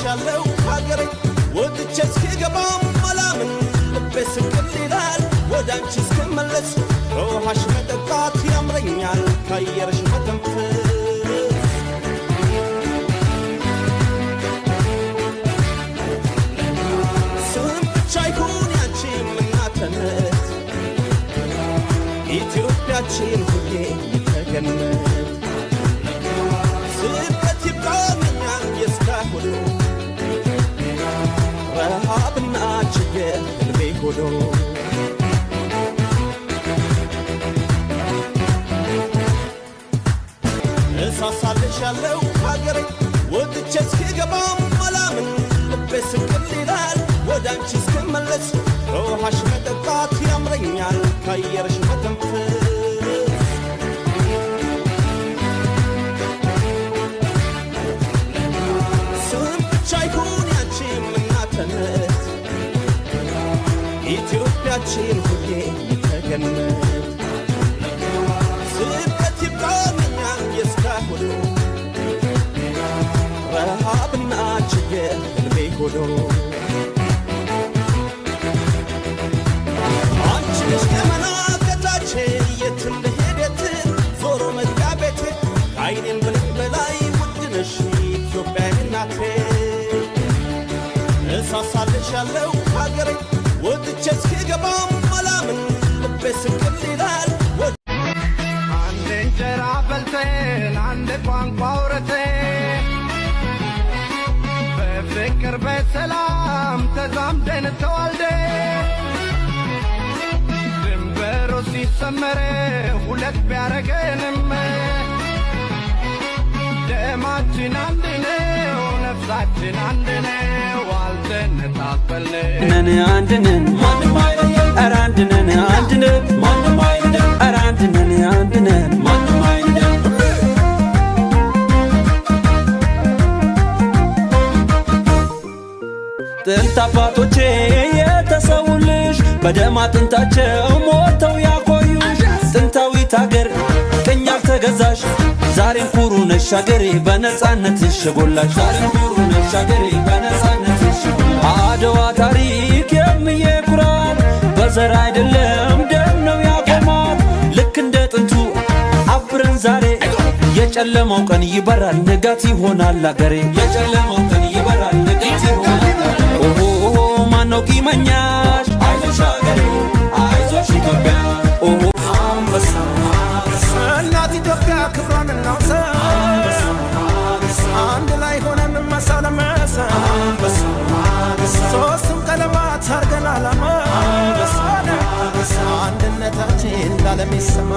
ሳሳልሻለሁ ሀገሬ ወጥቼ እስክገባም አላምን ልቤ ስቅል ይላል ወዳንቺ እስክመለስ ከውሃሽ መጠጣት ያምረኛል ከአየርሽ መተንፈስ ስም ብቻ ይሁን ያንቺም እናትነት ኢትዮጵያችን ሁሌ ተገነት ስደት ይብቃኛል የእስካሁኑ ረሃብና ችግር ልቤ ሆኖ እሳሳልሻለሁ ሀገሬ ወጥቼ እስክገባም አላምን ልቤ ስቅል ይላል ወዳንቺ እስክመለስ ከውሃሽ መጠጣት ያምረኛል ከአየርሽ መተንፈስ ስም ብቻ ይሁን ያንቺም እናትነት ኢትዮጵያችን ሁሌ ተገነት ስደት ይብቃኛል የእስካሁኑ ረሃብና ችግር ልቤ ሆኖ አንቺ ነሽ ከመናገታቼ የትም ልሄድ የትም ዞሮ መግቢያ ቤቴ ከዓይኔም ብልቅ በላይ ውድ ነሽ ኢትዮጵያ እናቴ እሳሳልሻለሁ ሀገሬ ወጥቼ እስክገባም አላምን ልቤ ስቅል ይላል አንድ እንጀራ በልተን አንድ ቋንቋ አውርተን በፍቅር በሰላም ተዛምደን ተዋልደን ድንበሩ ሲሰመር ሁለት ቢያረገንም ደማችን አንድ ነው ነፍሳችን አንድ ነው አልተነጣጠልንም አንድ ነን ማንም አይለየን ኧረ አንድ ነን አንድ ነን ማንም አይለየን ኧረ አንድ ነን አንድ ነን ማንም አይለየን ጥንት አባቶቼ የተሰውልሽ በደም አጥንታቸው ሞተው ያቆዩሽ ጥንታዊት ሀገር ቀኝ ያልተገዛሽ ዛሬም ኩሩ ነሽ ሀገሬ በነጻነትሽ የጎላሽ ዛሬም ኩሩ ነሽ ሀገሬ በነጻነትሽ አድዋ ታሪክ የምዬ ኩራት በዘር አይደለም ደም ነው ያቆማት ልክ እንደ ጥንቱ አብረን ዛሬ የጨለማው ቀን ይበራል ንጋት ይሆናል አገሬ የጨለማው ቀን ይበራል ንጋት ይሆናል ኦሆ ማነው ቂመኛሽ አይዞሽ አገሬ አይዞሽ ኢትዮጵያ ኦሆ አንበሳ እናት ኢትዮጵያ ክብሯን እናውሳ አንድ ላይ ሆነን መሳ ለመሳ ሶስቱም ቀለማት አርገን ዓላማ አንድነታችን ላለም ይሰማ